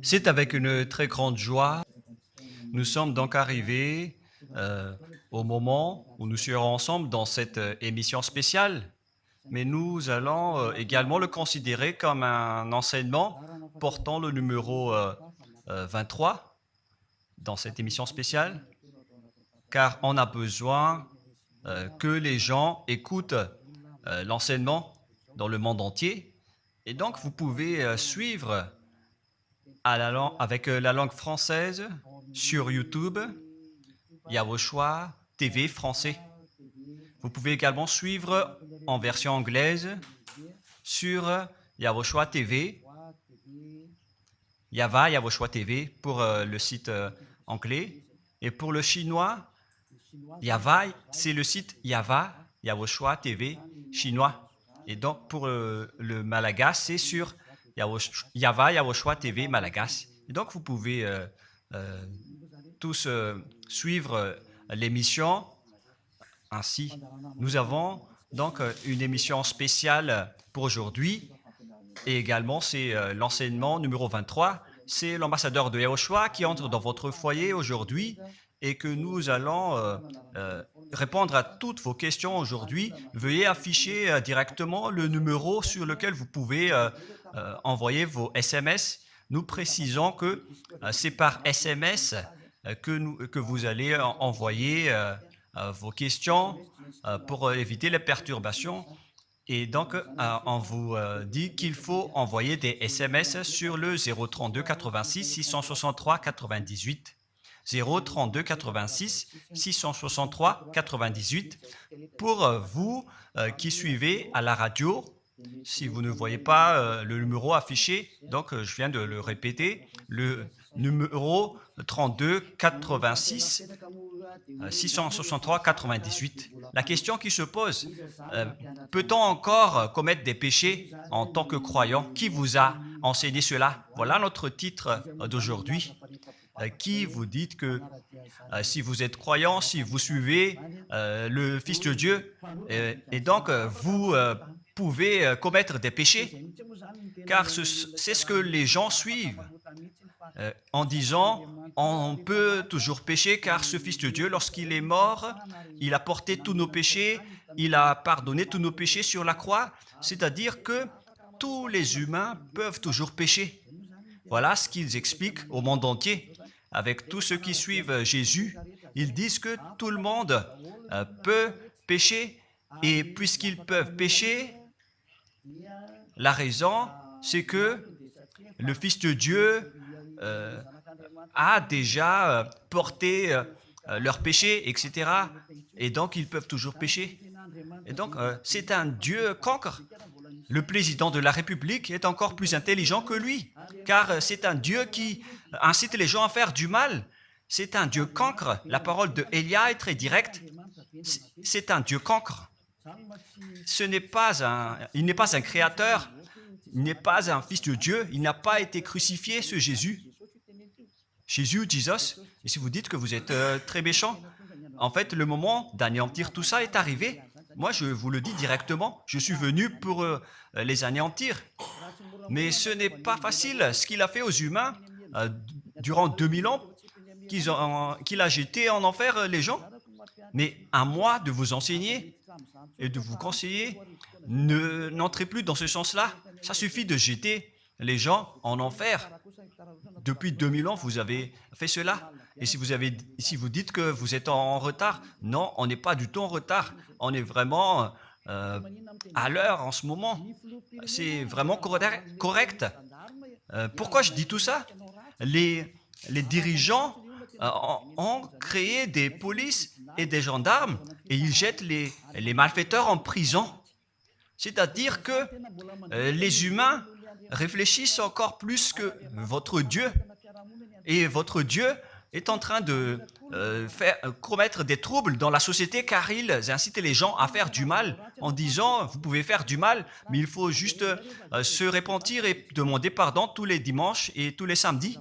C'est avec une très grande joie. Nous sommes donc arrivés au moment où nous serons ensemble dans cette émission spéciale, mais nous allons également le considérer comme un enseignement portant le numéro 23 dans cette émission spéciale, car on a besoin que les gens écoutent l'enseignement dans le monde entier. Et donc, vous pouvez suivre avec la langue française sur YouTube, Yawoshua TV français. Vous pouvez également suivre en version anglaise sur Yawoshua TV, Yawoshua TV pour le site anglais. Et pour le chinois, Yava, c'est le site Yawoshua TV chinois. Et donc pour le malagas, c'est sur Yawoshua TV malagas. Et donc vous pouvez tous suivre l'émission ainsi. Nous avons donc une émission spéciale pour aujourd'hui et également c'est l'enseignement numéro 23. C'est l'ambassadeur de Yawoshua qui entre dans votre foyer aujourd'hui et que nous allons répondre à toutes vos questions aujourd'hui. Veuillez afficher directement le numéro sur lequel vous pouvez envoyer vos SMS. Nous précisons que c'est par SMS que vous allez envoyer vos questions pour éviter les perturbations. Et donc, on vous dit qu'il faut envoyer des SMS sur le 032 86 663 98. 032 86 663 98 pour vous qui suivez à la radio. Si vous ne voyez pas le numéro affiché, donc je viens de le répéter, le numéro 32 86 663 98. La question qui se pose, peut-on encore commettre des péchés en tant que croyant? Qui vous a enseigné cela? Voilà notre titre d'aujourd'hui. Qui vous dit que si vous êtes croyant, si vous suivez le Fils de Dieu, et donc vous pouvez commettre des péchés, car c'est ce que les gens suivent en disant on peut toujours pécher car ce Fils de Dieu, lorsqu'il est mort, il a porté tous nos péchés, il a pardonné tous nos péchés sur la croix, c'est-à-dire que tous les humains peuvent toujours pécher. Voilà ce qu'ils expliquent au monde entier. Avec tous ceux qui suivent Jésus, ils disent que tout le monde peut pécher et puisqu'ils peuvent pécher, la raison, c'est que le Fils de Dieu a déjà porté leurs péchés, etc. Et donc, ils peuvent toujours pécher. Et donc, c'est un Dieu cancre. Le président de la République est encore plus intelligent que lui, car c'est un Dieu qui incite les gens à faire du mal. C'est un Dieu cancre. La parole de Élia est très directe. C'est un Dieu cancre. Il n'est pas un créateur, il n'est pas un fils de Dieu, il n'a pas été crucifié, ce Jésus. Jesus. Et si vous dites que vous êtes très méchant, en fait, le moment d'anéantir tout ça est arrivé. Moi, je vous le dis directement, je suis venu pour les anéantir. Mais ce n'est pas facile ce qu'il a fait aux humains durant 2000 ans, qu'il a jeté en enfer les gens. Mais à moi de vous enseigner et de vous conseiller, n'entrez plus dans ce sens-là. Ça suffit de jeter les gens en enfer. Depuis 2000 ans, vous avez fait cela. Et si vous dites que vous êtes en retard, non, on n'est pas du tout en retard. On est vraiment à l'heure en ce moment. C'est vraiment correct. Pourquoi je dis tout ça? Les dirigeants ont créé des polices et des gendarmes et ils jettent les malfaiteurs en prison. C'est-à-dire que les humains réfléchissent encore plus que votre Dieu. Et votre Dieu est en train de commettre des troubles dans la société car ils incitent les gens à faire du mal en disant vous pouvez faire du mal, mais il faut juste se repentir et demander pardon tous les dimanches et tous les samedis.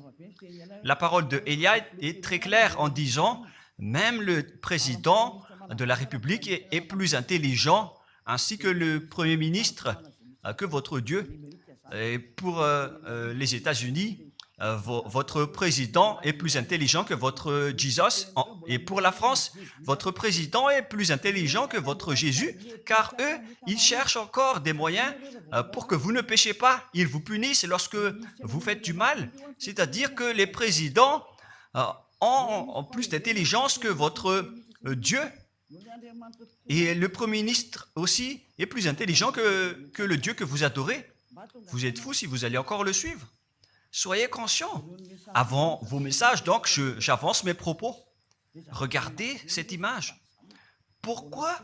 La parole de Élia est très claire en disant même le président de la République est plus intelligent ainsi que le Premier ministre que votre Dieu. Et pour les États-Unis, votre président est plus intelligent que votre Jesus. Et pour la France, votre président est plus intelligent que votre Jésus, car eux, ils cherchent encore des moyens pour que vous ne péchiez pas. Ils vous punissent lorsque vous faites du mal. C'est-à-dire que les présidents ont plus d'intelligence que votre Dieu. Et le Premier ministre aussi est plus intelligent que le Dieu que vous adorez. Vous êtes fou si vous allez encore le suivre. Soyez conscients. Avant vos messages, donc, j'avance mes propos. Regardez cette image. Pourquoi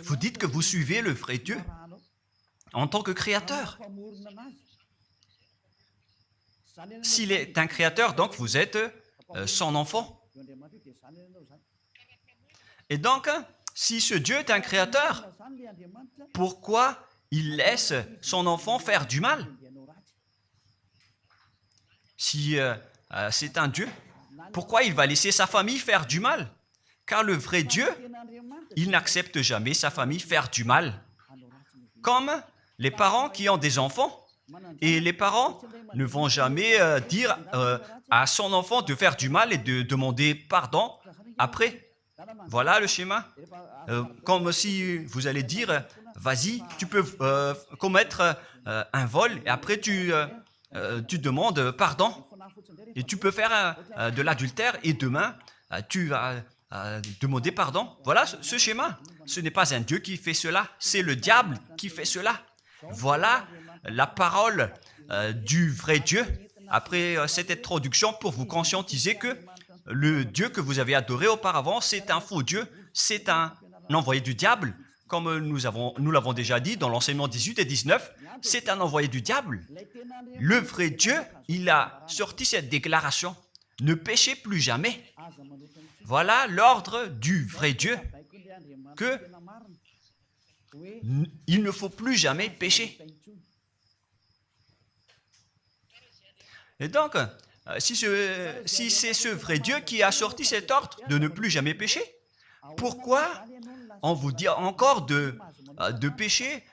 vous dites que vous suivez le vrai Dieu en tant que créateur? S'il est un créateur, donc vous êtes son enfant. Et donc, si ce Dieu est un créateur, pourquoi il laisse son enfant faire du mal? Si c'est un Dieu, pourquoi il va laisser sa famille faire du mal? Car le vrai Dieu, il n'accepte jamais sa famille faire du mal. Comme les parents qui ont des enfants, et les parents ne vont jamais dire à son enfant de faire du mal et de demander pardon après. Voilà le schéma. Comme si vous allez dire, vas-y, tu peux commettre un vol et après tu demandes pardon. Et tu peux faire de l'adultère et demain, tu vas demander pardon. Voilà ce schéma. Ce n'est pas un Dieu qui fait cela, c'est le diable qui fait cela. Voilà la parole du vrai Dieu. Après cette introduction, pour vous conscientiser que le Dieu que vous avez adoré auparavant, c'est un faux Dieu, c'est un envoyé du diable. Comme nous l'avons déjà dit dans l'enseignement 18 et 19, c'est un envoyé du diable. Le vrai Dieu, il a sorti cette déclaration. Ne péchez plus jamais. Voilà l'ordre du vrai Dieu, que il ne faut plus jamais pécher. Et donc, si c'est ce vrai Dieu qui a sorti cet ordre de ne plus jamais pécher, pourquoi on vous dit encore de pécher?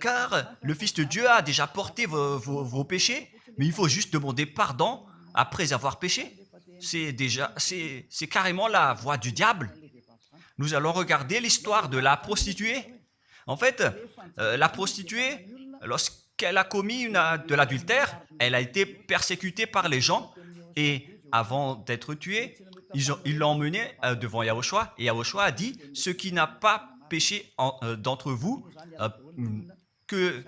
Car le Fils de Dieu a déjà porté vos péchés, mais il faut juste demander pardon après avoir péché. C'est carrément la voie du diable. Nous allons regarder l'histoire de la prostituée. En fait, la prostituée, lorsqu'elle a commis de l'adultère, elle a été persécutée par les gens et avant d'être tuée, ils l'ont emmenée devant Yahushua et Yahushua a dit « Ce qui n'a pas péché d'entre vous peut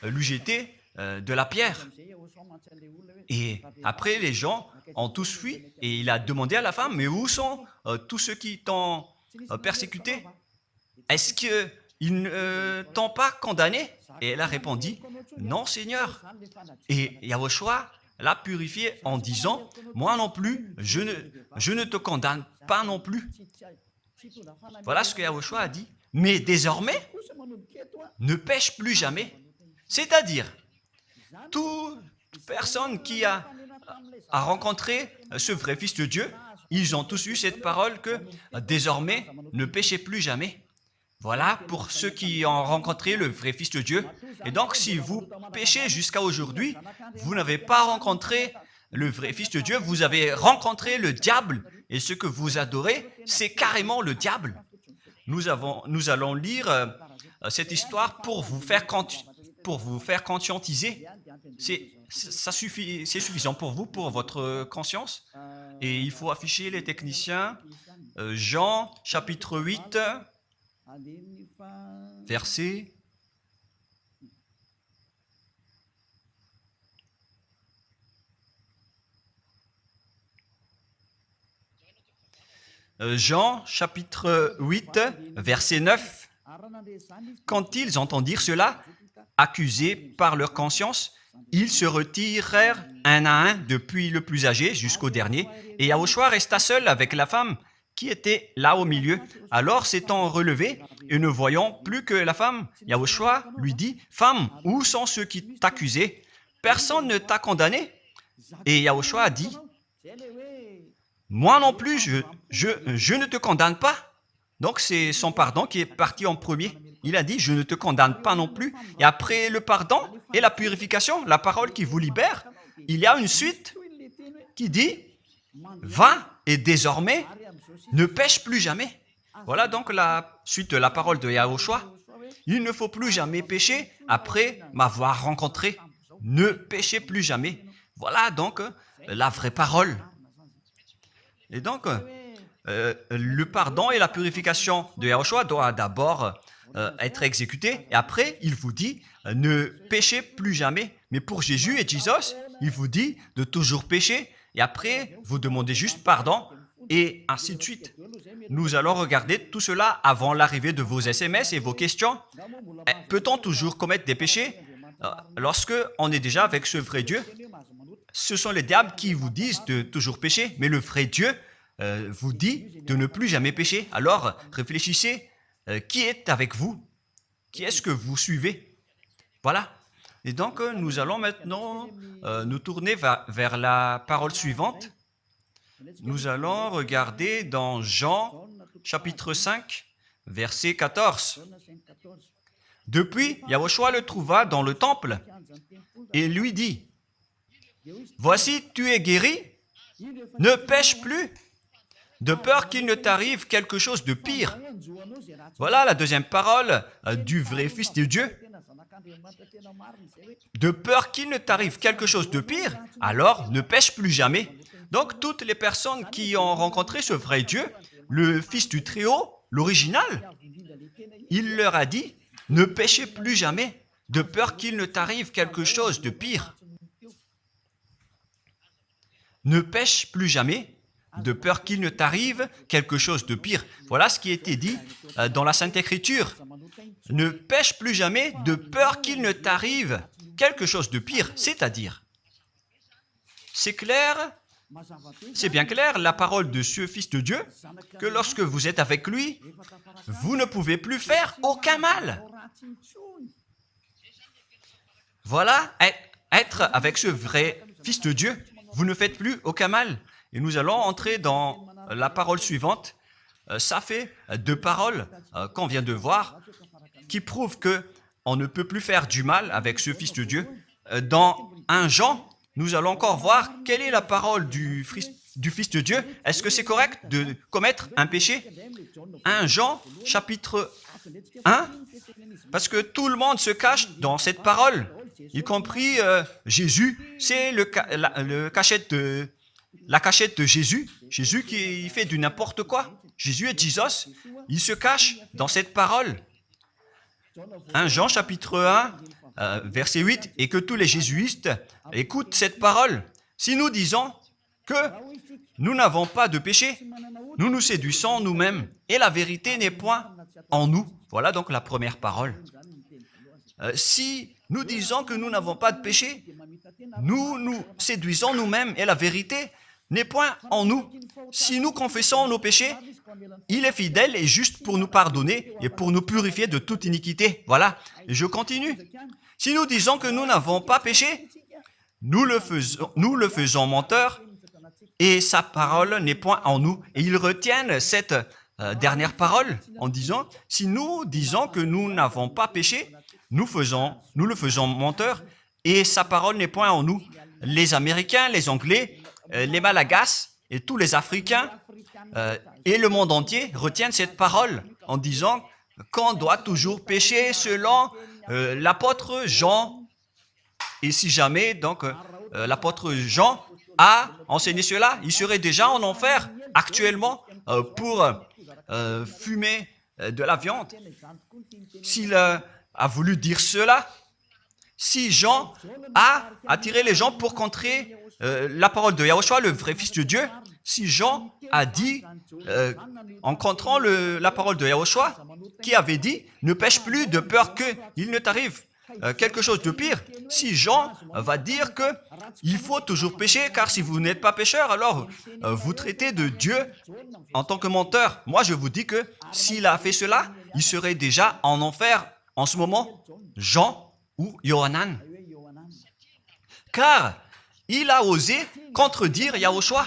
lui jeter de la pierre. » Et après, les gens ont tous fui et il a demandé à la femme « Mais où sont tous ceux qui t'ont persécuté? Est-ce qu'ils ne t'ont pas condamné ?» Et elle a répondu « Non, Seigneur. » Et Yahushua l'a purifié en disant « Moi non plus, je ne te condamne pas non plus. » Voilà ce que Yahushua a dit. Mais désormais, ne pêche plus jamais. C'est-à-dire, toute personne qui a rencontré ce vrai Fils de Dieu, ils ont tous eu cette parole que désormais, ne péchez plus jamais. Voilà pour ceux qui ont rencontré le vrai Fils de Dieu. Et donc, si vous péchez jusqu'à aujourd'hui, vous n'avez pas rencontré le vrai Fils de Dieu, vous avez rencontré le diable. Et ce que vous adorez, c'est carrément le diable. Nous allons lire cette histoire pour vous faire conscientiser. C'est suffisant pour vous, pour votre conscience. Et il faut afficher les techniciens. Jean, chapitre 8, verset... Jean, chapitre 8, verset 9. Quand ils entendirent cela, accusés par leur conscience, ils se retirèrent un à un, depuis le plus âgé jusqu'au dernier, et Yahushua resta seul avec la femme qui était là au milieu. Alors, s'étant relevé et ne voyant plus que la femme, Yahushua lui dit, « Femme, où sont ceux qui t'accusaient? Personne ne t'a condamné ?» Et Yahushua a dit, « Moi non plus, je ne te condamne pas. » Donc, c'est son pardon qui est parti en premier. Il a dit, je ne te condamne pas non plus. Et après le pardon et la purification, la parole qui vous libère, il y a une suite qui dit, va et désormais ne pêche plus jamais. Voilà donc la suite de la parole de Yahushua. Il ne faut plus jamais pécher après m'avoir rencontré. Ne péchez plus jamais. Voilà donc la vraie parole. Et donc, le pardon et la purification de Yahushua doivent d'abord être exécutés. Et après, il vous dit, ne péchez plus jamais. Mais pour Jésus et Jesus, il vous dit de toujours pécher. Et après, vous demandez juste pardon et ainsi de suite. Nous allons regarder tout cela avant l'arrivée de vos SMS et vos questions. Peut-on toujours commettre des péchés lorsque on est déjà avec ce vrai Dieu? Ce sont les diables qui vous disent de toujours pécher, mais le vrai Dieu vous dit de ne plus jamais pécher. Alors, réfléchissez, qui est avec vous? Qui est-ce que vous suivez? Voilà. Et donc, nous allons maintenant nous tourner vers la parole suivante. Nous allons regarder dans Jean, chapitre 5, verset 14. Depuis, Yahushua le trouva dans le temple et lui dit, « Voici, tu es guéri, ne pêche plus, de peur qu'il ne t'arrive quelque chose de pire. » Voilà la deuxième parole du vrai Fils de Dieu. De peur qu'il ne t'arrive quelque chose de pire, alors ne pêche plus jamais. Donc, toutes les personnes qui ont rencontré ce vrai Dieu, le Fils du Très-Haut, l'original, il leur a dit, ne péchez plus jamais, de peur qu'il ne t'arrive quelque chose de pire. Ne pêche plus jamais, de peur qu'il ne t'arrive quelque chose de pire. Voilà ce qui a été dit dans la Sainte Écriture. Ne pêche plus jamais, de peur qu'il ne t'arrive quelque chose de pire. C'est-à-dire, c'est clair, c'est bien clair, la parole de ce Fils de Dieu, que lorsque vous êtes avec lui, vous ne pouvez plus faire aucun mal. Voilà, être avec ce vrai Fils de Dieu, vous ne faites plus aucun mal. Et nous allons entrer dans la parole suivante. Ça fait deux paroles qu'on vient de voir qui prouvent qu'on ne peut plus faire du mal avec ce Fils de Dieu. Dans 1 Jean, nous allons encore voir quelle est la parole du Fils de Dieu. Est-ce que c'est correct de commettre un péché? 1 Jean, chapitre 1, parce que tout le monde se cache dans cette parole, y compris Jésus. C'est la cachette de Jésus. Jésus qui fait du n'importe quoi. Jésus et Jesus, ils se cachent dans cette parole. 1 Jean, chapitre 1, verset 8, et que tous les jésuites écoutent cette parole. Si nous disons que nous n'avons pas de péché, nous nous séduisons nous-mêmes, et la vérité n'est point en nous. Voilà donc la première parole. Si nous disons que nous n'avons pas de péché, nous nous séduisons nous-mêmes, et la vérité n'est point en nous. Si nous confessons nos péchés, il est fidèle et juste pour nous pardonner et pour nous purifier de toute iniquité. Voilà, et je continue. Si nous disons que nous n'avons pas péché, nous le faisons menteur et sa parole n'est point en nous. Et ils retiennent cette dernière parole en disant, si nous disons que nous n'avons pas péché, nous le faisons menteur et sa parole n'est point en nous. Les Américains, les Anglais, les Malagasy et tous les Africains et le monde entier retiennent cette parole en disant qu'on doit toujours pécher selon l'apôtre Jean. Et si jamais donc l'apôtre Jean a enseigné cela, il serait déjà en enfer actuellement pour fumer de la viande. S'il a voulu dire cela, si Jean a attiré les gens pour contrer la parole de Yahushua, le vrai Fils de Dieu, si Jean a dit, en contrant la parole de Yahushua, qui avait dit, ne pêche plus de peur qu'il ne t'arrive quelque chose de pire. Si Jean va dire qu'il faut toujours pécher, car si vous n'êtes pas pécheur, alors vous traitez de Dieu en tant que menteur. Moi, je vous dis que s'il a fait cela, il serait déjà en enfer en ce moment, Jean ou Yohanan. Car il a osé contredire Yahushua.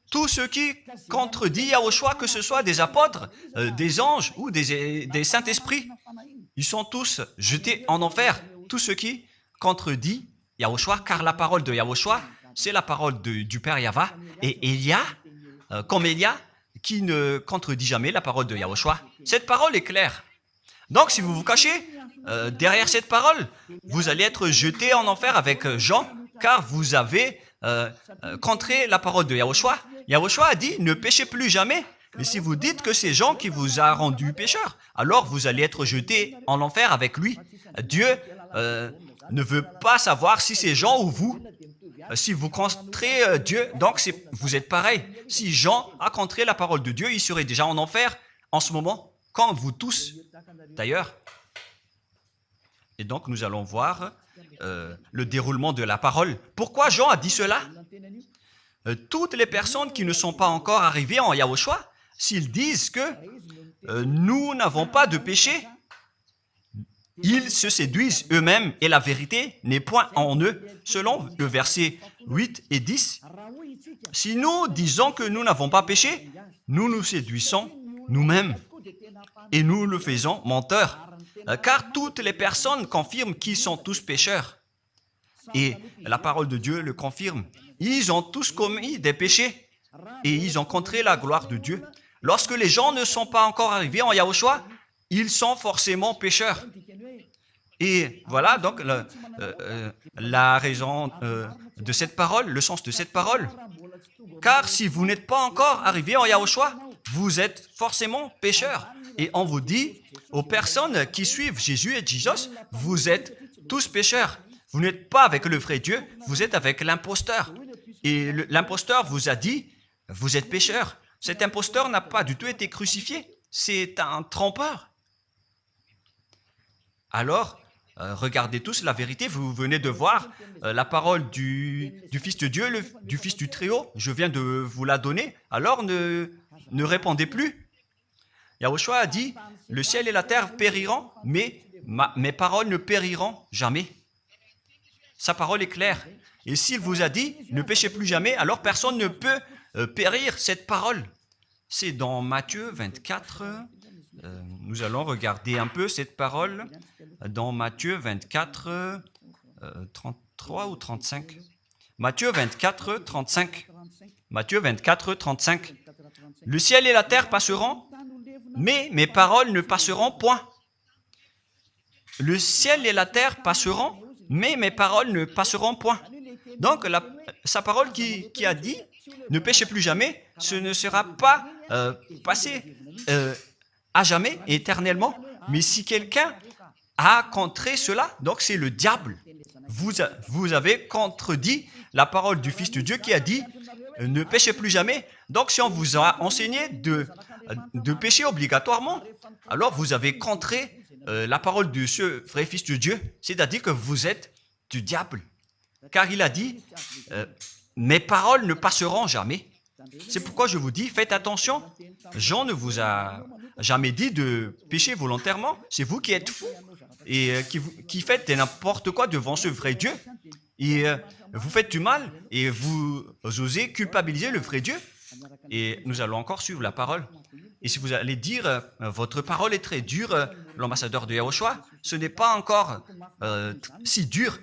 Tout ce qui contredit Yahushua, que ce soit des apôtres, des anges ou des saints-esprits, ils sont tous jetés en enfer. Tous ceux qui contredisent Yahushua, car la parole de Yahushua, c'est la parole du Père Yahva. Et Élia, comme Élia, qui ne contredit jamais la parole de Yahushua. Cette parole est claire. Donc, si vous vous cachez derrière cette parole, vous allez être jeté en enfer avec Jean, car vous avez contré la parole de Yahushua. Yahushua a dit, ne péchez plus jamais. Mais si vous dites que c'est Jean qui vous a rendu pécheur, alors vous allez être jeté en enfer avec lui. Dieu ne veut pas savoir si c'est Jean ou vous. Si vous contrez Dieu, donc vous êtes pareil. Si Jean a contré la parole de Dieu, il serait déjà en enfer en ce moment, comme vous tous d'ailleurs. Et donc nous allons voir le déroulement de la parole. Pourquoi Jean a dit cela? Toutes les personnes qui ne sont pas encore arrivées en Yahushua, s'ils disent que nous n'avons pas de péché, ils se séduisent eux-mêmes et la vérité n'est point en eux. Selon le verset 8 et 10, si nous disons que nous n'avons pas péché, nous nous séduisons nous-mêmes et nous le faisons menteur. Car toutes les personnes confirment qu'ils sont tous pécheurs. Et la parole de Dieu le confirme. Ils ont tous commis des péchés et ils ont contré la gloire de Dieu. Lorsque les gens ne sont pas encore arrivés en Yahushua, ils sont forcément pécheurs. Et voilà donc la raison de cette parole, le sens de cette parole. Car si vous n'êtes pas encore arrivé en Yahushua, vous êtes forcément pécheurs. Et on vous dit aux personnes qui suivent Jésus et Jesus, vous êtes tous pécheurs. Vous n'êtes pas avec le vrai Dieu, vous êtes avec l'imposteur. Et l'imposteur vous a dit, vous êtes pécheurs. Cet imposteur n'a pas du tout été crucifié. C'est un trompeur. Alors, regardez tous la vérité. Vous venez de voir la parole du Fils de Dieu, du Fils du Très-Haut. Je viens de vous la donner. Alors, ne répondez plus. Yahushua a dit, le ciel et la terre périront, mais mes paroles ne périront jamais. Sa parole est claire. Et s'il vous a dit, ne péchez plus jamais, alors personne ne peut périr cette parole. C'est dans Matthieu 24. Nous allons regarder un peu cette parole dans Matthieu 24, 33 ou 35. Matthieu 24, 35. Matthieu 24, 35. Le ciel et la terre passeront, mais mes paroles ne passeront point. Le ciel et la terre passeront, mais mes paroles ne passeront point. Donc, sa parole qui a dit, ne péchez plus jamais, ce ne sera pas passé à jamais, éternellement. Mais si quelqu'un a contré cela, donc c'est le diable. Vous avez contredit la parole du Fils de Dieu qui a dit, ne péchez plus jamais. Donc, si on vous a enseigné de pécher obligatoirement, alors vous avez contré la parole de ce vrai Fils de Dieu, c'est-à-dire que vous êtes du diable. Car il a dit, mes paroles ne passeront jamais. C'est pourquoi je vous dis, faites attention. Jean ne vous a jamais dit de pécher volontairement. C'est vous qui êtes fous et qui faites n'importe quoi devant ce vrai Dieu. Et vous faites du mal et vous osez culpabiliser le vrai Dieu. Et nous allons encore suivre la parole. Et si vous allez dire, votre parole est très dure, l'ambassadeur de Yahushua, ce n'est pas encore si dur.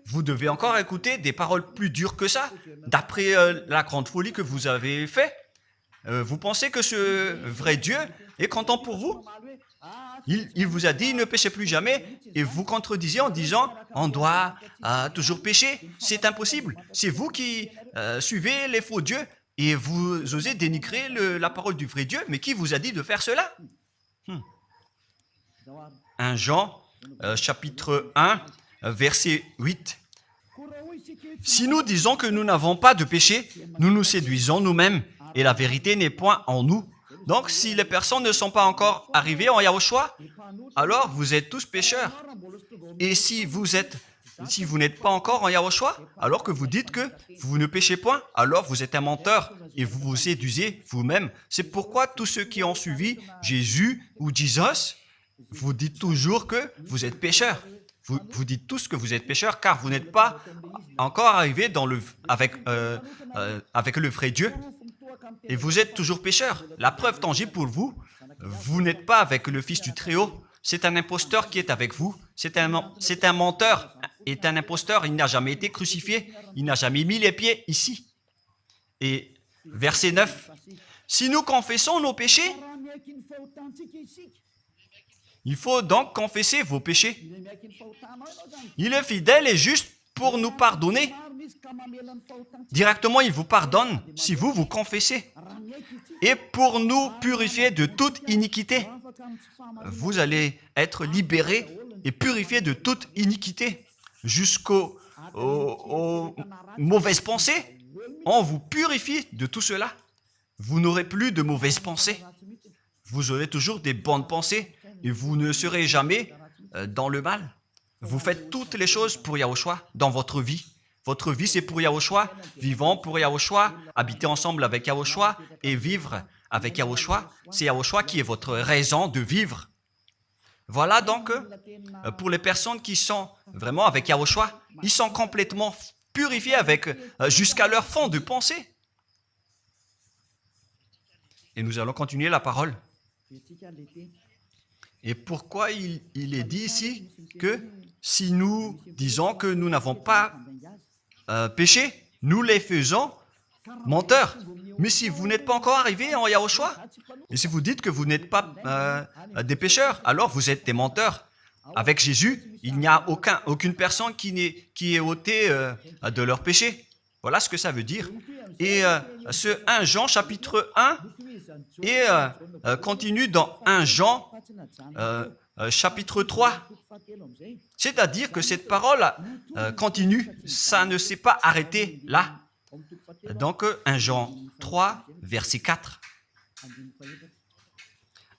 Vous devez encore écouter des paroles plus dures que ça, d'après la grande folie que vous avez faite. Vous pensez que ce vrai Dieu est content pour vous? Il vous a dit, ne péchez plus jamais, et vous contredisez en disant, on doit toujours pécher. C'est impossible. C'est vous qui suivez les faux dieux, et vous osez dénigrer la parole du vrai Dieu. Mais qui vous a dit de faire cela? 1 Jean, chapitre 1, verset 8. Si nous disons que nous n'avons pas de péché, nous nous séduisons nous-mêmes, et la vérité n'est point en nous. Donc, si les personnes ne sont pas encore arrivées en Yahushua, alors vous êtes tous pécheurs. Et si vous n'êtes pas encore en Yahushua, alors que vous dites que vous ne péchez point, alors vous êtes un menteur et vous vous séduisez vous-même. C'est pourquoi tous ceux qui ont suivi Jésus ou Jesus, vous dites toujours que vous êtes pécheurs. Vous dites tous que vous êtes pécheurs car vous n'êtes pas encore arrivés avec le vrai Dieu. Et vous êtes toujours pécheurs. La preuve tangible pour vous, vous n'êtes pas avec le Fils du Très-Haut. c'est un imposteur qui est avec vous. C'est un menteur, est un imposteur. Il n'a jamais été crucifié. Il n'a jamais mis les pieds ici. Et verset 9. Si nous confessons nos péchés, il faut donc confesser vos péchés. Il est fidèle et juste pour nous pardonner. Directement, il vous pardonne si vous vous confessez. Et pour nous purifier de toute iniquité. Vous allez être libérés et purifiés de toute iniquité. Jusqu'aux mauvaises pensées. On vous purifie de tout cela. Vous n'aurez plus de mauvaises pensées. Vous aurez toujours des bonnes pensées et vous ne serez jamais dans le mal. Vous faites toutes les choses pour Yahushua dans votre vie. Votre vie, c'est pour Yahushua, vivant pour Yahushua, habiter ensemble avec Yahushua et vivre avec Yahushua. C'est Yahushua qui est votre raison de vivre. Voilà donc, pour les personnes qui sont vraiment avec Yahushua, ils sont complètement purifiés jusqu'à leur fond de pensée. Et nous allons continuer la parole. Et pourquoi il est dit ici que si nous disons que nous n'avons pas péché, nous les faisons menteurs. Mais si vous n'êtes pas encore arrivé en Yahushua, et si vous dites que vous n'êtes pas des pécheurs, alors vous êtes des menteurs. Avec Jésus, il n'y a aucune personne qui est ôtée de leur péché. Voilà ce que ça veut dire. Et ce 1 Jean chapitre 1 et continue dans 1 Jean chapitre 3. C'est-à-dire que cette parole continue, ça ne s'est pas arrêté là. Donc 1 Jean 3, verset 4.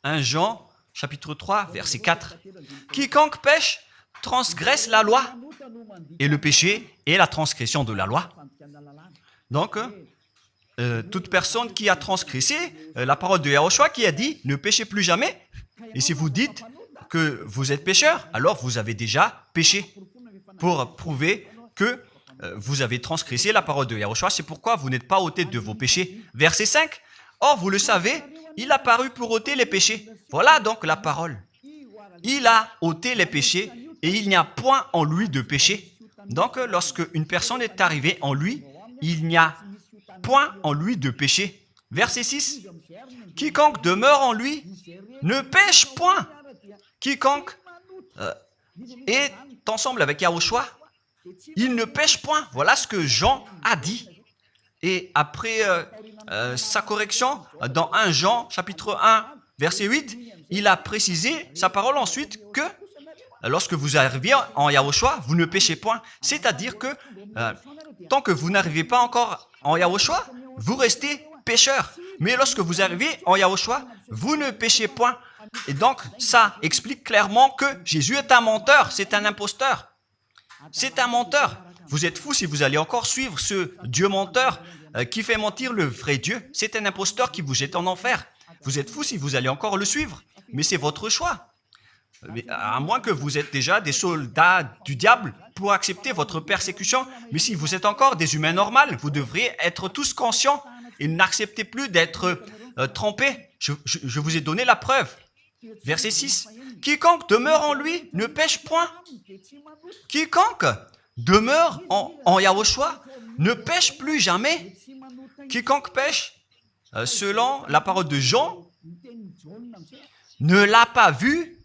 1 Jean chapitre 3, verset 4. Quiconque pêche transgresse la loi, et le péché est la transgression de la loi. Donc, toute personne qui a transgressé la parole de Yahushua qui a dit « Ne péchez plus jamais ». Et si vous dites que vous êtes pécheur, alors vous avez déjà péché pour prouver que vous avez transgressé la parole de Yahushua. C'est pourquoi vous n'êtes pas ôté de vos péchés. Verset 5. Or, vous le savez, il a paru pour ôter les péchés. Voilà donc la parole. Il a ôté les péchés et il n'y a point en lui de péché. Donc, lorsque une personne est arrivée en lui, il n'y a point en lui de péché. Verset 6. Quiconque demeure en lui ne pêche point. Quiconque est ensemble avec Yahushua, il ne pêche point. Voilà ce que Jean a dit. Et après sa correction, dans 1 Jean, chapitre 1, verset 8, il a précisé sa parole ensuite que lorsque vous arrivez en Yahushua, vous ne péchez point. C'est-à-dire que tant que vous n'arrivez pas encore en Yahushua, vous restez pécheur. Mais lorsque vous arrivez en Yahushua, vous ne péchez point. Et donc, ça explique clairement que Jésus est un menteur, c'est un imposteur. C'est un menteur. Vous êtes fous si vous allez encore suivre ce Dieu menteur qui fait mentir le vrai Dieu. C'est un imposteur qui vous jette en enfer. Vous êtes fous si vous allez encore le suivre. Mais c'est votre choix. Mais à moins que vous êtes déjà des soldats du diable pour accepter votre persécution. Mais si vous êtes encore des humains normaux, vous devriez être tous conscients et n'acceptez plus d'être trompés. Je vous ai donné la preuve. Verset 6. Quiconque demeure en lui ne pêche point. Quiconque demeure en Yahushua ne pêche plus jamais. Quiconque pêche, selon la parole de Jean, ne l'a pas vu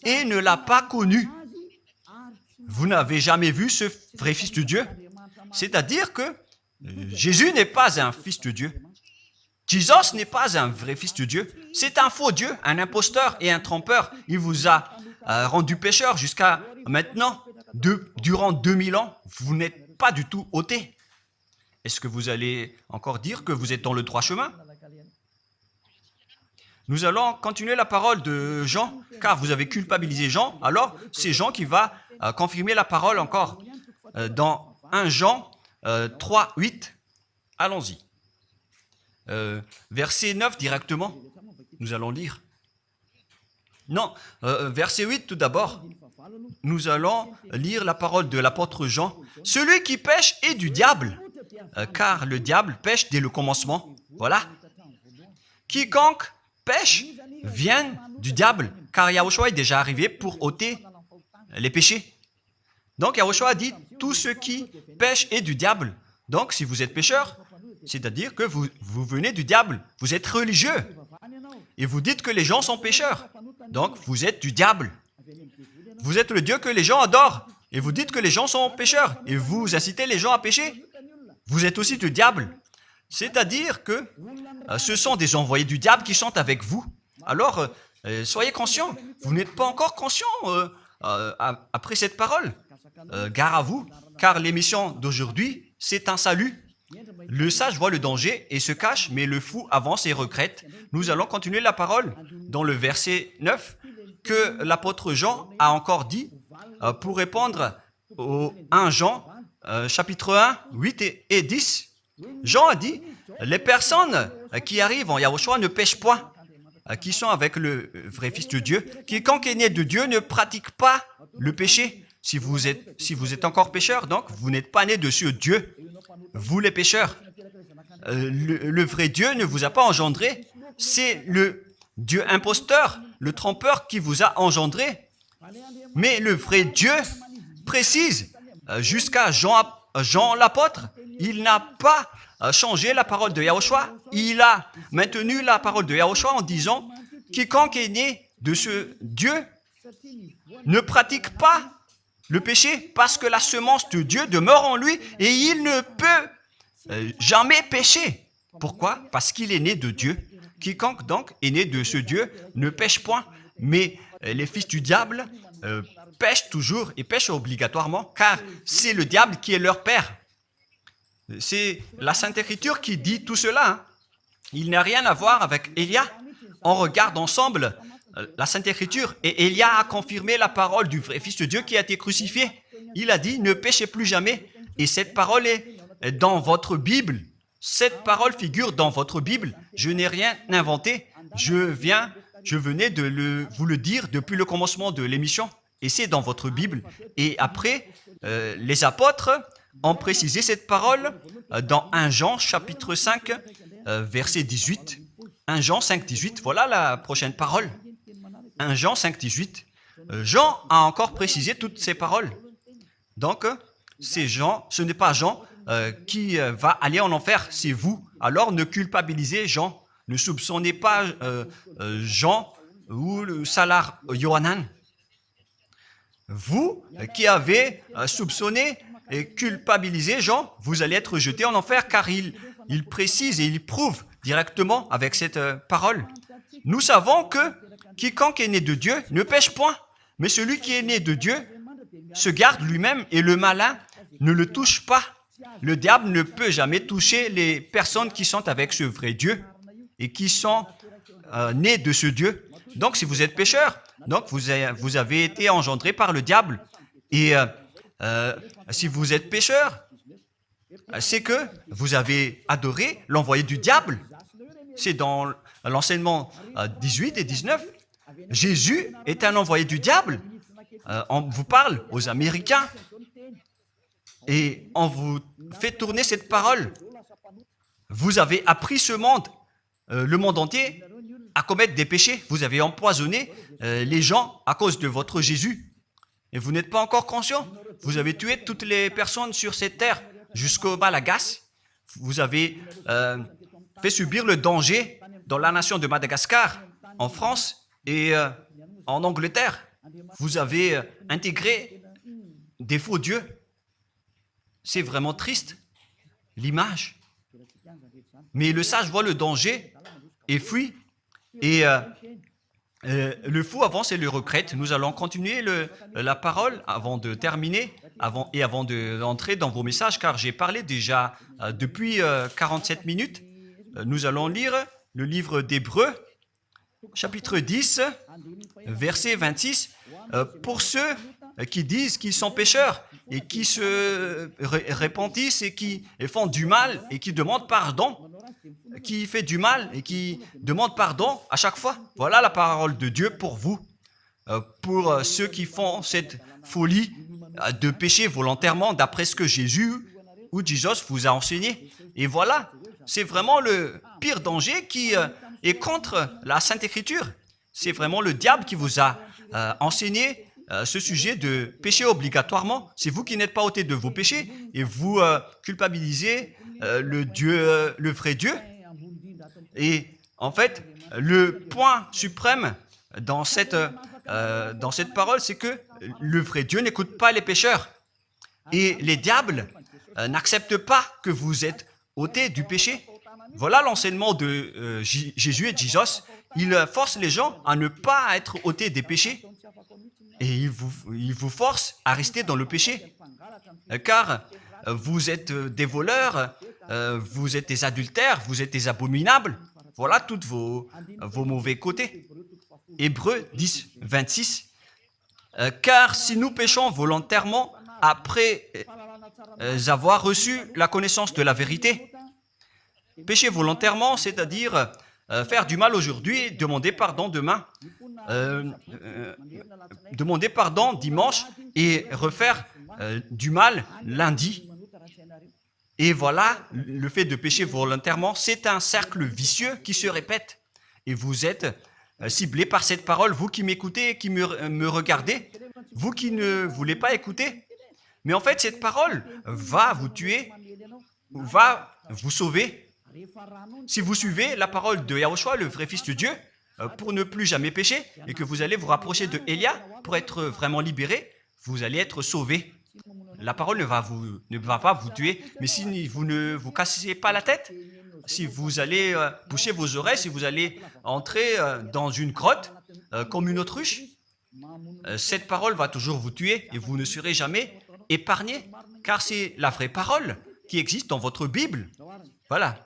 et ne l'a pas connu. Vous n'avez jamais vu ce vrai Fils de Dieu. C'est-à-dire que Jésus n'est pas un Fils de Dieu. Jésus n'est pas un vrai Fils de Dieu. C'est un faux Dieu, un imposteur et un trompeur. Il vous a rendu pécheur jusqu'à maintenant. Durant 2000 ans, vous n'êtes pas du tout ôté. Est-ce que vous allez encore dire que vous êtes dans le droit chemin? Nous allons continuer la parole de Jean, car vous avez culpabilisé Jean. Alors, c'est Jean qui va confirmer la parole encore. Dans 1 Jean 3, 8, allons-y. Verset 9 directement, nous allons lire. Non, verset 8 tout d'abord. Nous allons lire la parole de l'apôtre Jean. Celui qui pêche est du diable, car le diable pêche dès le commencement. Voilà. Quiconque pêche viennent du diable, car Yahushua est déjà arrivé pour ôter les péchés. Donc Yahushua a dit, tout ce qui pêche est du diable. Donc si vous êtes pécheur, c'est-à-dire que vous venez du diable, vous êtes religieux, et vous dites que les gens sont pécheurs. Donc vous êtes du diable. Vous êtes le Dieu que les gens adorent, et vous dites que les gens sont pécheurs, et vous incitez les gens à pécher. Vous êtes aussi du diable. C'est-à-dire que ce sont des envoyés du diable qui sont avec vous. Alors, soyez conscients. Vous n'êtes pas encore conscients après cette parole. Gare à vous, car l'émission d'aujourd'hui, c'est un salut. Le sage voit le danger et se cache, mais le fou avance et regrette. Nous allons continuer la parole dans le verset 9 que l'apôtre Jean a encore dit pour répondre au 1 Jean, chapitre 1, 8 et 10. Jean a dit, les personnes qui arrivent en Yahushua ne pêchent point, qui sont avec le vrai Fils de Dieu. Quiconque est né de Dieu ne pratique pas le péché. Si vous êtes encore pécheur, donc vous n'êtes pas né de ce Dieu. Vous les pécheurs. Le vrai Dieu ne vous a pas engendré. C'est le Dieu imposteur, le trompeur qui vous a engendré. Mais le vrai Dieu précise, jusqu'à Jean l'apôtre, il n'a pas changé la parole de Yahushua. Il a maintenu la parole de Yahushua en disant, quiconque est né de ce Dieu ne pratique pas le péché parce que la semence de Dieu demeure en lui et il ne peut jamais pécher. Pourquoi? Parce qu'il est né de Dieu. Quiconque donc est né de ce Dieu ne pêche point. Mais les fils du diable pêchent toujours et pêchent obligatoirement car c'est le diable qui est leur père. C'est la Sainte Écriture qui dit tout cela. Hein. Il n'a rien à voir avec Élia. On regarde ensemble la Sainte Écriture et Élia a confirmé la parole du vrai Fils de Dieu qui a été crucifié. Il a dit, ne péchez plus jamais. Et cette parole est dans votre Bible. Cette parole figure dans votre Bible. Je n'ai rien inventé. Je venais de vous le dire depuis le commencement de l'émission. Et c'est dans votre Bible. Et après, les apôtres ont précisé cette parole dans 1 Jean, chapitre 5, verset 18. 1 Jean 5, 18. Voilà la prochaine parole. 1 Jean 5, 18. Jean a encore précisé toutes ces paroles. Donc, c'est Jean, ce n'est pas Jean qui va aller en enfer, c'est vous. Alors, ne culpabilisez Jean. Ne soupçonnez pas Jean ou le Salar Yohanan. Vous qui avez soupçonné et culpabilisé Jean, vous allez être jeté en enfer car il précise et il prouve directement avec cette parole. Nous savons que quiconque est né de Dieu ne pêche point, mais celui qui est né de Dieu se garde lui-même et le malin ne le touche pas. Le diable ne peut jamais toucher les personnes qui sont avec ce vrai Dieu et qui sont nées de ce Dieu. Donc, si vous êtes pécheur, donc vous avez été engendré par le diable. Et si vous êtes pécheur, c'est que vous avez adoré l'envoyé du diable. C'est dans l'enseignement 18 et 19. Jésus est un envoyé du diable. On vous parle aux Américains et on vous fait tourner cette parole. Vous avez appris ce monde, le monde entier, à commettre des péchés. Vous avez empoisonné les gens à cause de votre Jésus. Et vous n'êtes pas encore conscient. Vous avez tué toutes les personnes sur cette terre jusqu'au Malagasy. Vous avez fait subir le danger dans la nation de Madagascar, en France et en Angleterre. Vous avez intégré des faux dieux. C'est vraiment triste, l'image. Mais le sage voit le danger et fuit. Et le fou avance et le regrette. Nous allons continuer la parole avant de terminer avant d'entrer dans vos messages, car j'ai parlé déjà depuis 47 minutes. Nous allons lire le livre d'Hébreux, chapitre 10, verset 26. Pour ceux qui disent qu'ils sont pécheurs et qui se repentissent et qui font du mal et qui demandent pardon, qui fait du mal et qui demande pardon à chaque fois. Voilà la parole de Dieu pour vous, pour ceux qui font cette folie de pécher volontairement d'après ce que Jésus ou Jesus vous a enseigné. Et voilà, c'est vraiment le pire danger qui et contre la Sainte Écriture. C'est vraiment le diable qui vous a enseigné ce sujet de pécher obligatoirement. C'est vous qui n'êtes pas ôté de vos péchés et vous culpabilisez le vrai Dieu. Et en fait, le point suprême dans cette parole, c'est que le vrai Dieu n'écoute pas les pécheurs. Et les diables n'acceptent pas que vous êtes ôtés du péché. Voilà l'enseignement de Jésus et Jesus. Il force les gens à ne pas être ôtés des péchés. Et il vous force à rester dans le péché. Car vous êtes des voleurs, vous êtes des adultères, vous êtes des abominables. Voilà tous vos mauvais côtés. Hébreux 10, 26. Car si nous péchons volontairement après avoir reçu la connaissance de la vérité, pécher volontairement, c'est-à-dire faire du mal aujourd'hui, demander pardon demain, demander pardon dimanche et refaire du mal lundi. Et voilà, le fait de pécher volontairement, c'est un cercle vicieux qui se répète. Et vous êtes ciblé par cette parole, vous qui m'écoutez, qui me regardez, vous qui ne voulez pas écouter. Mais en fait, cette parole va vous tuer, va vous sauver. Si vous suivez la parole de Yahushua, le vrai Fils de Dieu, pour ne plus jamais pécher, et que vous allez vous rapprocher de Élia pour être vraiment libéré, vous allez être sauvé. La parole ne va pas vous tuer, mais si vous ne vous cassez pas la tête, si vous allez boucher vos oreilles, si vous allez entrer dans une grotte comme une autruche, cette parole va toujours vous tuer et vous ne serez jamais épargné, car c'est la vraie parole qui existe dans votre Bible. Voilà.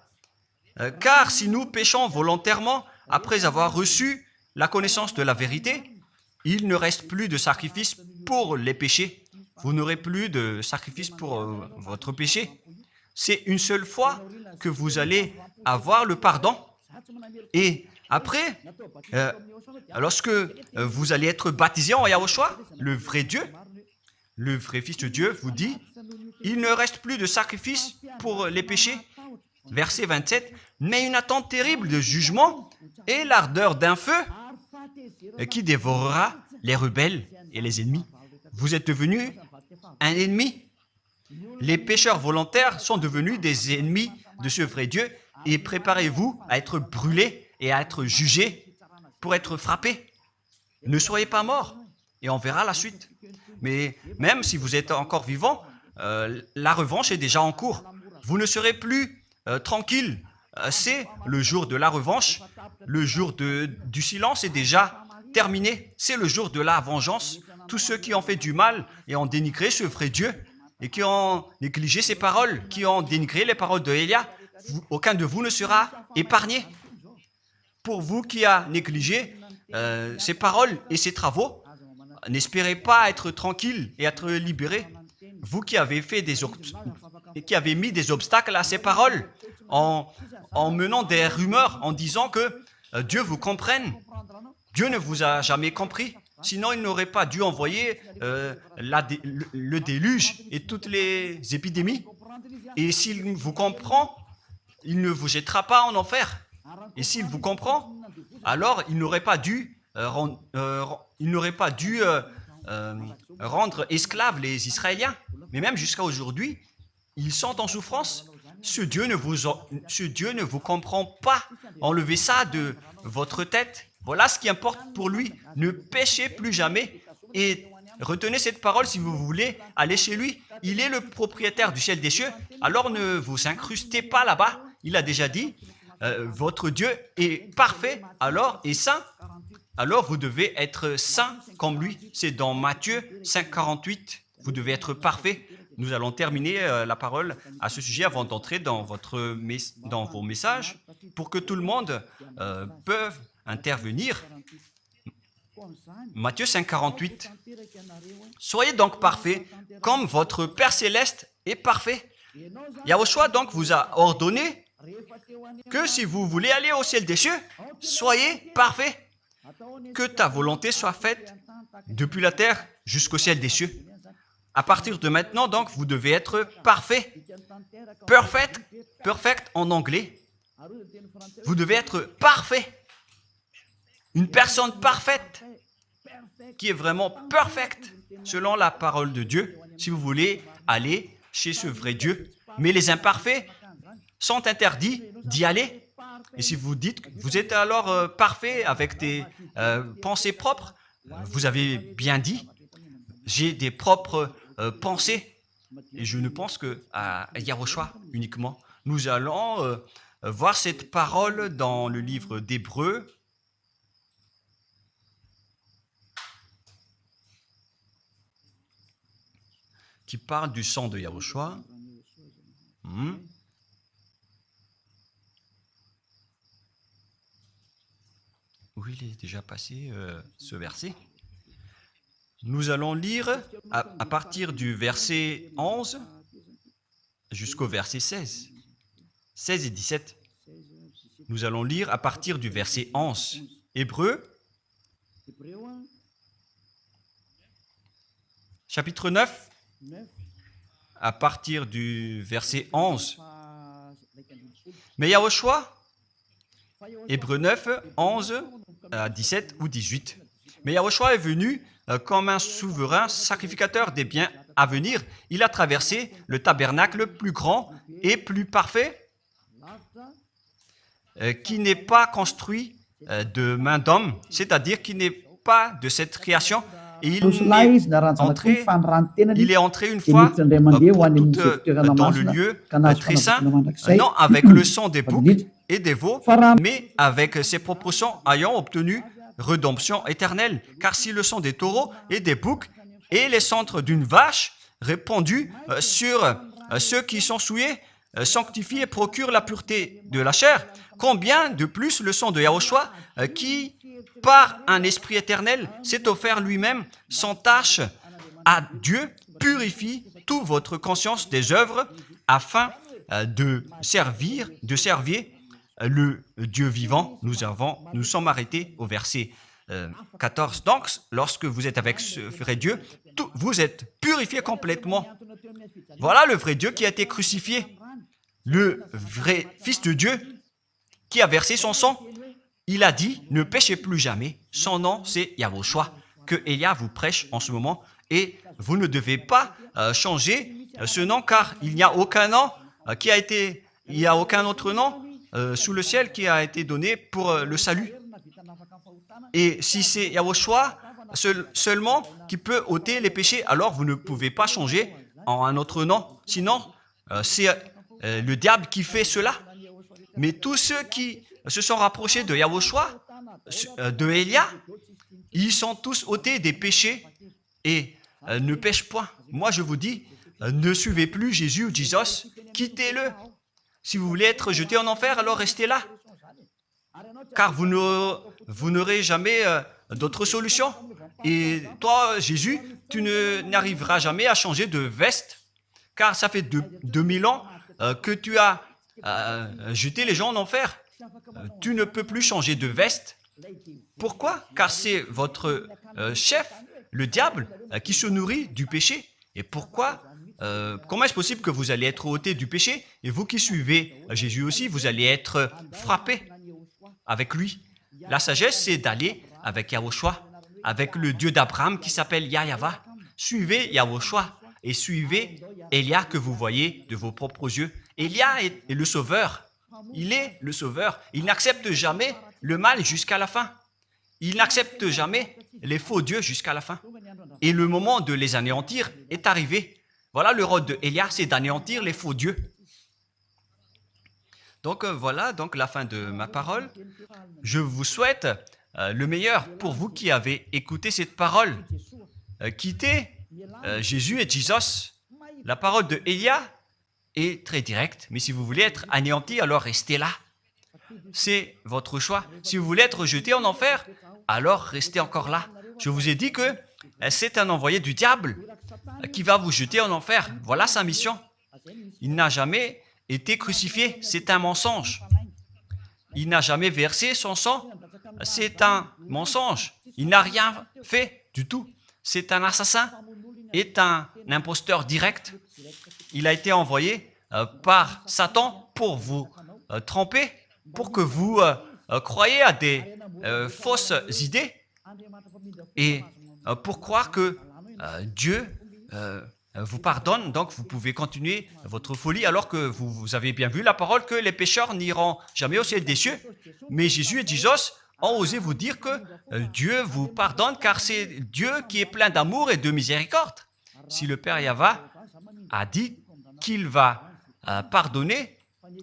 Car si nous péchons volontairement après avoir reçu la connaissance de la vérité, il ne reste plus de sacrifice pour les péchés. Vous n'aurez plus de sacrifice pour votre péché. C'est une seule fois que vous allez avoir le pardon. Et après, lorsque vous allez être baptisé en Yahushua, le vrai Dieu, le vrai Fils de Dieu vous dit, il ne reste plus de sacrifice pour les péchés. Verset 27, mais une attente terrible de jugement et l'ardeur d'un feu qui dévorera les rebelles et les ennemis. Vous êtes devenu un ennemi. Les pécheurs volontaires sont devenus des ennemis de ce vrai Dieu et préparez-vous à être brûlés et à être jugés pour être frappés. Ne soyez pas morts et on verra la suite. Mais même si vous êtes encore vivant, la revanche est déjà en cours. Vous ne serez plus tranquille. C'est le jour de la revanche. Le jour du silence est déjà terminé. C'est le jour de la vengeance. Tous ceux qui ont fait du mal et ont dénigré ce vrai Dieu et qui ont négligé ses paroles, qui ont dénigré les paroles de Élia, aucun de vous ne sera épargné. Pour vous qui avez négligé ses paroles et ses travaux, n'espérez pas être tranquille et être libéré. Vous qui avez mis des obstacles à ces paroles en menant des rumeurs, en disant que Dieu vous comprenne. Dieu ne vous a jamais compris. Sinon, il n'aurait pas dû envoyer le déluge et toutes les épidémies. Et s'il vous comprend, il ne vous jettera pas en enfer. Et s'il vous comprend, alors il n'aurait pas dû rendre esclaves les Israéliens. Mais même jusqu'à aujourd'hui, ils sont en souffrance. Ce Dieu ne vous comprend pas. Enlevez ça de votre tête. Voilà ce qui importe pour lui. Ne péchez plus jamais et retenez cette parole si vous voulez aller chez lui. Il est le propriétaire du ciel des cieux. Alors ne vous incrustez pas là-bas. Il a déjà dit, votre Dieu est parfait alors et saint. Alors vous devez être saint comme lui. C'est dans Matthieu 5, 48. Vous devez être parfait. Nous allons terminer la parole à ce sujet avant d'entrer dans vos messages pour que tout le monde peut intervenir. Matthieu 5, 48. Soyez donc parfaits comme votre Père Céleste est parfait. Yahushua donc vous a ordonné que si vous voulez aller au ciel des cieux, soyez parfaits. Que ta volonté soit faite depuis la terre jusqu'au ciel des cieux. À partir de maintenant, donc, vous devez être parfait. Perfect en anglais. Vous devez être parfait. une personne parfaite, qui est vraiment parfaite selon la parole de Dieu, si vous voulez aller chez ce vrai Dieu. Mais les imparfaits sont interdits d'y aller. Et si vous dites que vous êtes alors parfait avec des pensées propres, vous avez bien dit, j'ai des propres pensées. Et je ne pense qu'à Yahushua uniquement. Nous allons voir cette parole dans le livre d'Hébreux. Qui parle du sang de Yahushua. Où il est déjà passé ce verset. Nous allons lire à partir du verset 11 jusqu'au verset 16. 16 et 17. Nous allons lire à partir du verset 11. Hébreux, chapitre 9. À partir du verset 11. Mais Yahushua, Hébreux 9, 11 à 17 ou 18. Mais Yahushua est venu comme un souverain sacrificateur des biens à venir. Il a traversé le tabernacle plus grand et plus parfait, qui n'est pas construit de main d'homme, c'est-à-dire qui n'est pas de cette création. Et il est entré une fois pour toutes dans le lieu très saint, non avec le sang des boucs et des veaux, mais avec ses propres sangs ayant obtenu rédemption éternelle. Car si le sang des taureaux et des boucs et les cendres d'une vache répandus sur ceux qui sont souillés sanctifient et procurent la pureté de la chair, combien de plus le sang de Yahushua qui par un esprit éternel, s'est offert lui-même sans tâche à Dieu, purifie toute votre conscience des œuvres afin de servir le Dieu vivant. Nous sommes arrêtés au verset 14. Donc, lorsque vous êtes avec ce vrai Dieu, vous êtes purifiés complètement. Voilà le vrai Dieu qui a été crucifié, le vrai Fils de Dieu qui a versé son sang. Il a dit, ne péchez plus jamais. Son nom, c'est Yahushua, que Elia vous prêche en ce moment. Et vous ne devez pas changer ce nom, car il n'y a aucun nom il n'y a aucun autre nom sous le ciel qui a été donné pour le salut. Et si c'est Yahushua seulement qui peut ôter les péchés, alors vous ne pouvez pas changer en un autre nom. Sinon, c'est le diable qui fait cela. Mais tous ceux qui se sont rapprochés de Yahushua, de Elia, ils sont tous ôtés des péchés et ne pêchent point. Moi, je vous dis, ne suivez plus Jésus ou Jesus, quittez-le. Si vous voulez être jeté en enfer, alors restez là. Car vous n'aurez jamais d'autre solution. Et toi, Jésus, tu n'arriveras jamais à changer de veste, car ça fait 2000 ans que tu as jeté les gens en enfer. Tu ne peux plus changer de veste. Pourquoi? Car c'est votre chef, le diable, qui se nourrit du péché. Et pourquoi? Comment est-ce possible que vous allez être ôté du péché et vous qui suivez Jésus aussi, vous allez être frappé avec lui? La sagesse, c'est d'aller avec Yahushua, avec le Dieu d'Abraham qui s'appelle Yahva. Suivez Yahushua et suivez Elia que vous voyez de vos propres yeux. Elia est le sauveur. Il est le sauveur. Il n'accepte jamais le mal jusqu'à la fin. Il n'accepte jamais les faux dieux jusqu'à la fin. Et le moment de les anéantir est arrivé. Voilà le rôle de Elia, c'est d'anéantir les faux dieux. Donc voilà donc la fin de ma parole. Je vous souhaite le meilleur pour vous qui avez écouté cette parole. Quittez Jésus et Jesus. La parole de Elia est très directe, mais si vous voulez être anéanti, alors restez là. C'est votre choix. Si vous voulez être jeté en enfer, alors restez encore là. Je vous ai dit que c'est un envoyé du diable qui va vous jeter en enfer. Voilà sa mission. Il n'a jamais été crucifié. C'est un mensonge. Il n'a jamais versé son sang. C'est un mensonge. Il n'a rien fait du tout. C'est un assassin. Est un imposteur direct. Il a été envoyé par Satan pour vous tromper, pour que vous croyiez à des fausses idées et pour croire que Dieu vous pardonne, donc vous pouvez continuer votre folie alors que vous avez bien vu la parole que les pécheurs n'iront jamais au ciel des cieux. Mais Jésus et Jesus ont osé vous dire que Dieu vous pardonne car c'est Dieu qui est plein d'amour et de miséricorde. Si le Père Yahva a dit qu'il va pardonner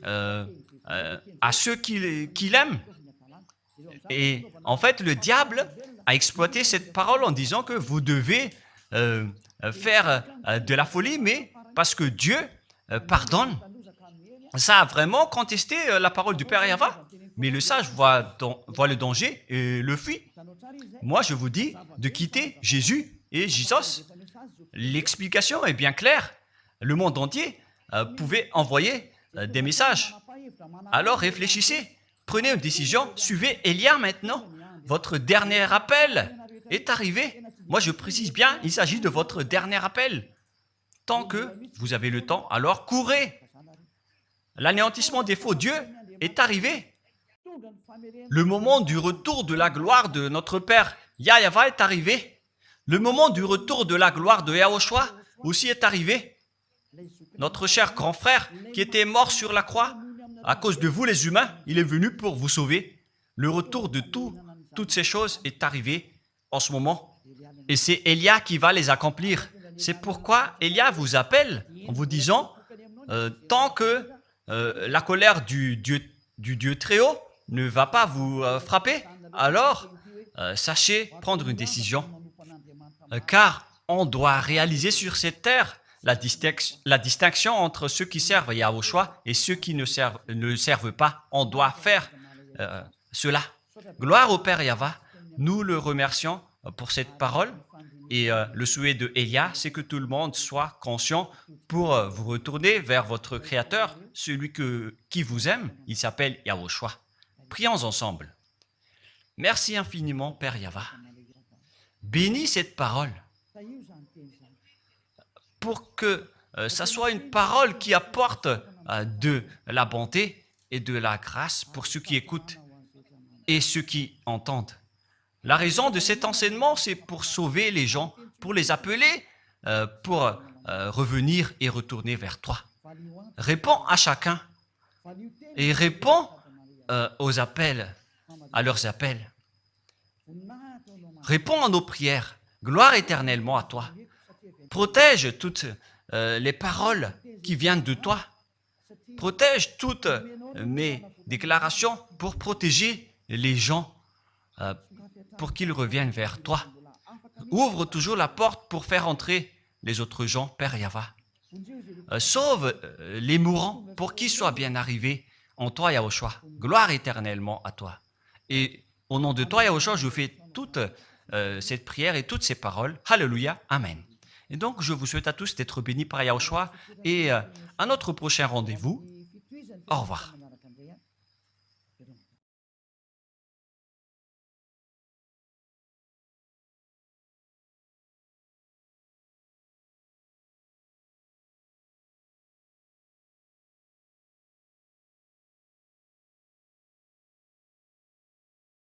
à ceux qu'il aime. Et en fait, le diable a exploité cette parole en disant que vous devez faire de la folie, mais parce que Dieu pardonne. Ça a vraiment contesté la parole du Père Yahva. Mais le sage voit le danger et le fuit. Moi, je vous dis de quitter Jésus et Jesus. L'explication est bien claire. Le monde entier pouvait envoyer des messages. Alors réfléchissez, prenez une décision, suivez Élia maintenant. Votre dernier appel est arrivé. Moi, je précise bien, il s'agit de votre dernier appel. Tant que vous avez le temps, alors courez. L'anéantissement des faux dieux est arrivé. Le moment du retour de la gloire de notre Père Yahva est arrivé. Le moment du retour de la gloire de Yahushua aussi est arrivé. Notre cher grand frère qui était mort sur la croix, à cause de vous les humains, il est venu pour vous sauver. Le retour de toutes ces choses est arrivé en ce moment. Et c'est Élia qui va les accomplir. C'est pourquoi Élia vous appelle en vous disant, tant que la colère du Dieu très haut ne va pas vous frapper, alors sachez prendre une décision. Car on doit réaliser sur cette terre la distinction entre ceux qui servent Yahushua et ceux qui ne servent pas. On doit faire cela. Gloire au Père Yahva. Nous le remercions pour cette parole. Et le souhait de Élia, c'est que tout le monde soit conscient pour vous retourner vers votre Créateur, celui qui vous aime. Il s'appelle Yahushua. Prions ensemble. Merci infiniment, Père Yahva. Bénis cette parole pour que ça soit une parole qui apporte de la bonté et de la grâce pour ceux qui écoutent et ceux qui entendent. La raison de cet enseignement, c'est pour sauver les gens, pour les appeler, pour revenir et retourner vers toi. Réponds à chacun et réponds aux appels, à leurs appels. Réponds à nos prières. Gloire éternellement à toi. Protège toutes les paroles qui viennent de toi. Protège toutes mes déclarations pour protéger les gens, pour qu'ils reviennent vers toi. Ouvre toujours la porte pour faire entrer les autres gens, Père Yahva. Sauve les mourants pour qu'ils soient bien arrivés en toi, Yahushua. Gloire éternellement à toi. Et au nom de toi, Yahushua, je fais toute cette prière et toutes ces paroles. Alléluia. Amen. Et donc, je vous souhaite à tous d'être bénis par Yahushua et à notre prochain rendez-vous. Au revoir.